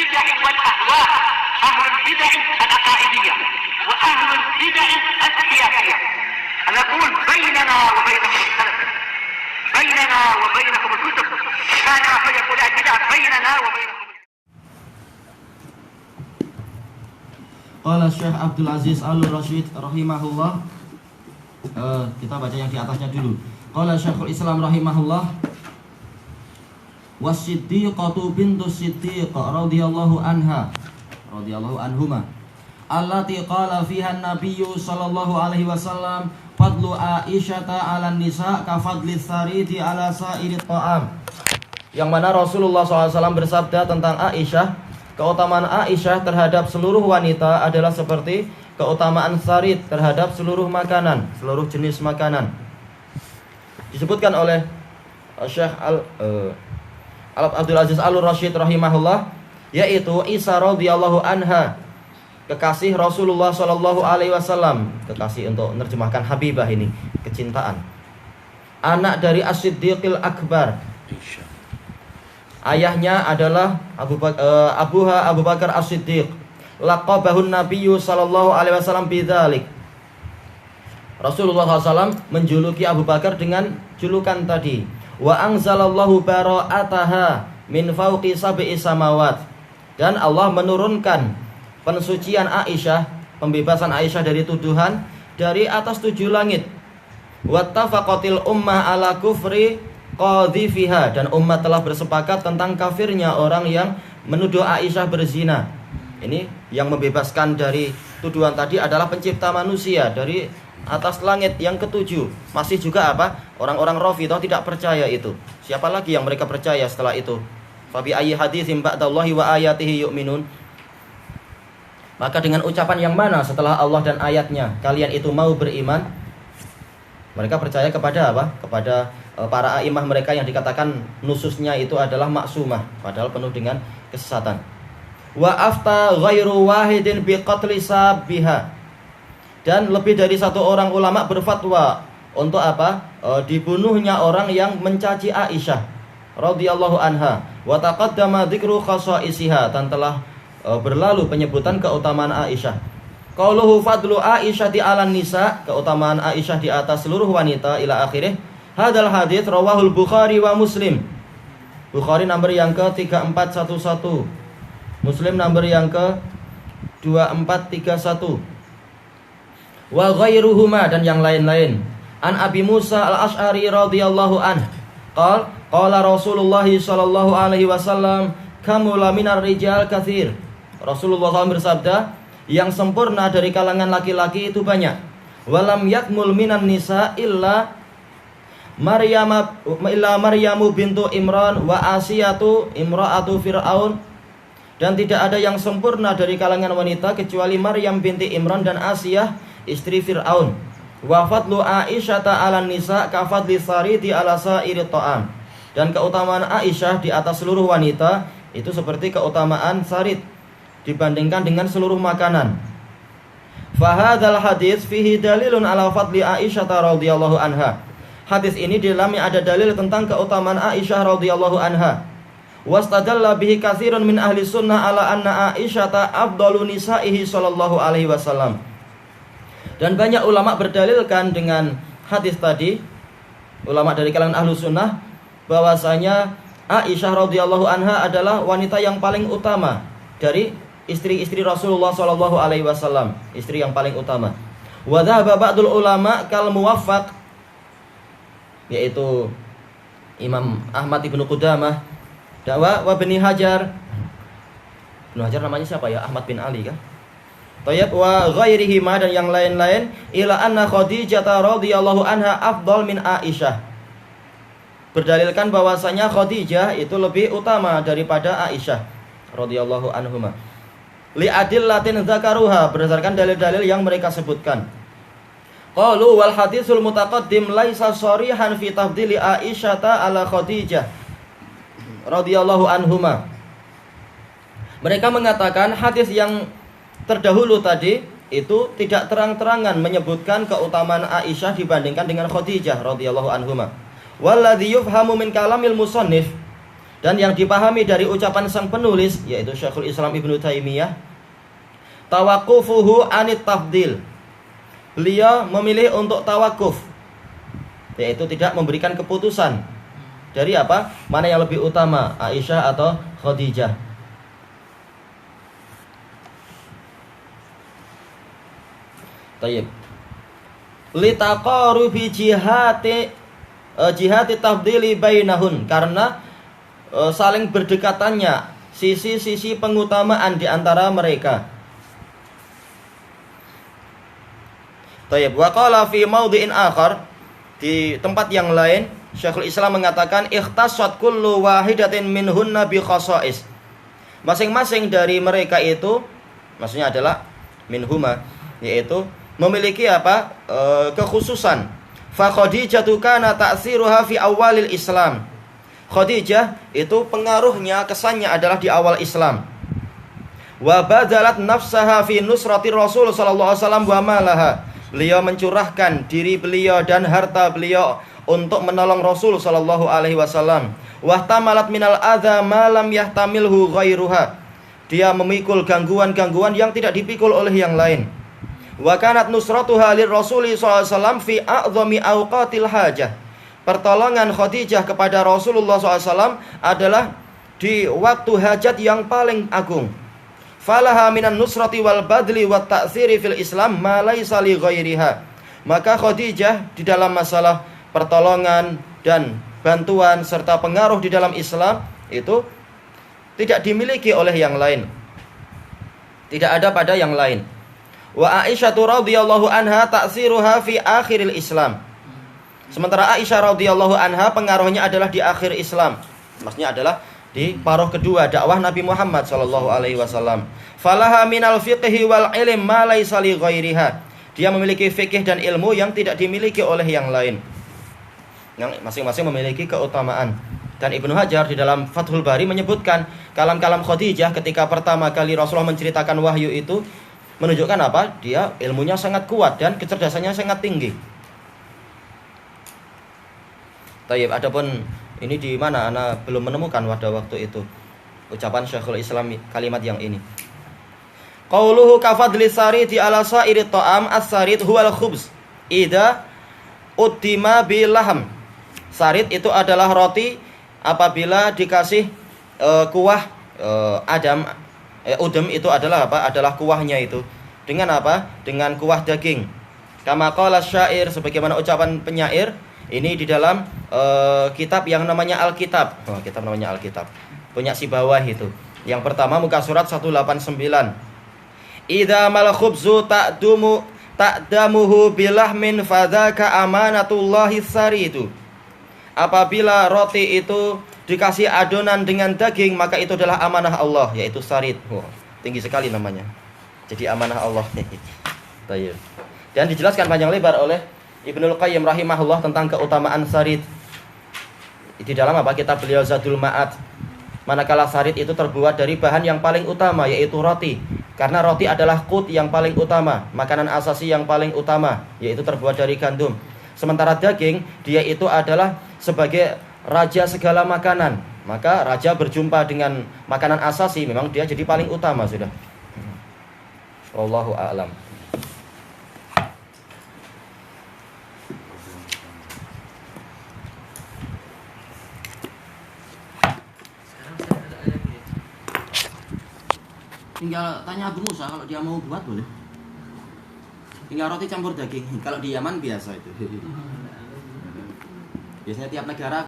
البدع والأهواء، أهل البدع العقائدية وأهل البدع السياسية. نقول بيننا وبينكم السلف، بيننا وبينكم الكتب، كان فيقول البدع بيننا وبينكم. Qala Syekh Abdul Aziz Al-Rashid rahimahullah. Kita baca yang di atasnya dulu. Qala Syekhul Islam rahimahullah. Was-Siddiqatu bintu Siddiq radhiyallahu anha radhiyallahu anhuma allati qala fiha an-nabiyyu sallallahu alaihi wasallam fadlu Aisyata 'alan nisa ka fadli tsaridi 'ala sa'iri ta'am. Yang mana Rasulullah SAW bersabda tentang Aisyah, keutamaan Aisyah terhadap seluruh wanita adalah seperti keutamaan sarid terhadap seluruh makanan, seluruh jenis makanan. Disebutkan oleh Syekh Abdul Aziz Al-Rashid rahimahullah, yaitu Isa radhiyallahu anha, kekasih Rasulullah sallallahu alaihi wasallam, kekasih untuk menerjemahkan Habibah ini, kecintaan. Anak dari As-Siddiqil Akbar. Ayahnya adalah Abu Bakar As-Siddiq. Laqabahun Nabiyyu sallallahu alaihi wasallam bidzalik. Rasulullah SAW menjuluki Abu Bakar dengan julukan tadi. Wa anzalallahu bara'ataha min fawqi sab'i samawat. Dan Allah menurunkan pensucian Aisyah, pembebasan Aisyah dari tuduhan dari atas 7 langit. Wattafaqatil ummah ala kufri qadhifiha, dan umat telah bersepakat tentang kafirnya orang yang menuduh Aisyah berzina. Ini yang membebaskan dari tuduhan tadi adalah pencipta manusia dari atas langit yang ketujuh. Masih juga apa? Orang-orang Rafidhah tidak percaya itu. Siapa lagi yang mereka percaya setelah itu? Fabi ayyi haditsin ba'dallahi wa ayatihi yu'minun. Maka dengan ucapan yang mana setelah Allah dan ayatnya kalian itu mau beriman? Mereka percaya kepada apa? Kepada para a'imah mereka yang dikatakan nususnya itu adalah maksumah, padahal penuh dengan kesesatan. Wa afta ghairu wahidin bi qatli sabiha. Dan lebih dari satu orang ulama berfatwa untuk apa? Dibunuhnya orang yang mencaci Aisyah radhiyallahu anha. Wa taqaddama dzikru khasaisiha, dan telah berlalu penyebutan keutamaan Aisyah. Qauluhu fadlu Aisyati 'alan nisa, keutamaan Aisyah di atas seluruh wanita, ila akhirih. Hadal hadits rawahul Bukhari wa Muslim. Bukhari nomor yang ke-3411, Muslim nomor yang ke-2431. Wa ghairuhuma, dan yang lain-lain. An Abi Musa Al-Asy'ari radhiyallahu anhu qala Rasulullah sallallahu alaihi wasallam kamula minar rijal katsir. Rasulullah SAW bersabda, yang sempurna dari kalangan laki-laki itu banyak. Walam yakmul minan nisa illa Maryamu bintu Imran wa Asiyatu imra'atu Fir'aun. Dan tidak ada yang sempurna dari kalangan wanita kecuali Maryam binti Imran dan Asiyah istri Fir'aun. Wa fadlu Aisyata 'alan nisa ka fadli saridi 'ala sa'iri ta'am. Dan keutamaan Aisyah di atas seluruh wanita itu seperti keutamaan sarid dibandingkan dengan seluruh makanan. Fahadzal hadits fihi dalilun 'ala fadli Aisyata radhiyallahu anha. Hadis ini di dalamnya ada dalil tentang keutamaan Aisyah radhiyallahu anha. Wastadalla bihi katsirun min ahli sunnah ala anna Aisyata afdalu nisaihi sallallahu alaihi wasallam. Dan banyak ulama berdalilkan dengan hadis tadi, ulama dari kalangan ahlu sunnah, bahwasanya Aisyah radhiyallahu anha adalah wanita yang paling utama dari istri-istri Rasulullah sallallahu alaihi wasallam, istri yang paling utama. Wa dhahaba ba'dul ulama kal muwaffaq, yaitu Imam Ahmad Ibnu Qudamah, wa Ibnu Hajar. Ibnu Hajar namanya siapa ya? Ahmad bin Ali kan? Tayyib, wa ghairihi ma, dan yang lain-lain, ila anna Khadijah radhiyallahu anha afdal min Aisyah. Berdalilkan bahwasanya Khadijah itu lebih utama daripada Aisyah radhiyallahu anhuma. Li adillatin dzakaruha, berdasarkan dalil-dalil yang mereka sebutkan. Qalu wal hadisul mutaqaddim laisa sharihan fi tafdili Aisyata ala Khadijah radhiyallahu anhuma. Mereka mengatakan hadis yang terdahulu tadi itu tidak terang-terangan menyebutkan keutamaan Aisyah dibandingkan dengan Khadijah radhiyallahu anhuma. Walladzi yufhamu min kalamil musannif, Dan yang dipahami dari ucapan sang penulis, yaitu Syekhul Islam Ibnu Taimiyah, tawakufuhu anit tafdil. Beliau memilih untuk tawakuf, yaitu tidak memberikan keputusan dari apa? Mana yang lebih utama, Aisyah atau Khadijah. Tayyib. Litaqarubi jihati tafdili bainahun, karena saling berdekatannya sisi-sisi pengutamaan di antara mereka. Tayyib. Wa qala fi mawdhi'in akhar, di tempat yang lain Syekhul Islam mengatakan ikhtassat kullu wahidatin minhunna bi khasa'is. Masing-masing dari mereka itu, maksudnya adalah minhuma, yaitu memiliki apa? Kekhususan. Fa Khadijah kana ta'siruha fi awalil Islam. Khadijah itu pengaruhnya, kesannya adalah di awal Islam. Wa badalat nafsaha fi nusrati Rasul sallallahu alaihi wasallam wa malaha. Beliau mencurahkan diri beliau dan harta beliau untuk menolong Rasul sallallahu alaihi wasallam. Wa tamalat minal adza ma lam yahtamilhu ghairuha. Dia memikul gangguan-gangguan yang tidak dipikul oleh yang lain. Wa kanat nusratuha lir Rasul sallallahu alaihi wasallam fi a'dhami awqatil hajah. Pertolongan Khadijah kepada Rasulullah SAW adalah di waktu hajat yang paling agung. Falaha minan nusrati wal badli wat ta'siri fil Islam ma laisa li ghairiha. Maka Khadijah di dalam masalah pertolongan dan bantuan serta pengaruh di dalam Islam itu tidak dimiliki oleh yang lain. Tidak ada pada yang lain. Wa Aisyah radhiyallahu anha ta'siruha fi akhiril Islam. Sementara Aisyah radhiyallahu anha pengaruhnya adalah di akhir Islam. Maksudnya adalah di paruh kedua dakwah Nabi Muhammad sallallahu alaihi wasallam. Falaha minal fiqhi wal ilm ma laisa li ghairiha. Dia memiliki fikih dan ilmu yang tidak dimiliki oleh yang lain. Yang masing-masing memiliki keutamaan. Dan Ibnu Hajar di dalam Fathul Bari menyebutkan kalam-kalam Khadijah ketika pertama kali Rasulullah menceritakan wahyu itu menunjukkan apa? Dia ilmunya sangat kuat dan kecerdasannya sangat tinggi. Tayyib, adapun ini di mana ana belum menemukan pada waktu itu ucapan Syekhul Islam kalimat yang ini. Qauluhu kafadli sariti ala sa'iri ta'am, as-sarit huwal khubz idza uddima bilaham. Sarit itu adalah roti apabila dikasih kuah udem itu adalah apa? Adalah kuahnya itu. Dengan apa? Dengan kuah daging. Kama qala syair, sebagaimana ucapan penyair. Ini di dalam kitab yang namanya Alkitab. Kitab namanya Alkitab. Punya si bawah itu. Yang pertama muka surat 189. Idza mal khubzu ta'damuhu bilahmin fadzaka amanatullahi saritu. Apabila roti itu dikasih adonan dengan daging, maka itu adalah amanah Allah, yaitu sarit. Tinggi sekali namanya. Jadi amanah Allah. Dan dijelaskan panjang lebar oleh Ibnul Qayyim rahimahullah tentang keutamaan sarit. Di dalam apa? Kitab beliau Zadul Ma'ad. Manakala sarit itu terbuat dari bahan yang paling utama, yaitu roti. Karena roti adalah qut yang paling utama, makanan asasi yang paling utama, yaitu terbuat dari gandum. Sementara daging, dia itu adalah sebagai raja segala makanan. Maka raja berjumpa dengan makanan asasi, memang dia jadi paling utama sudah. Wallahu a'lam. Tinggal tanya Abu Musa, kalau dia mau buat boleh. Tinggal roti campur daging. Kalau di Yaman biasa itu. Biasanya tiap negara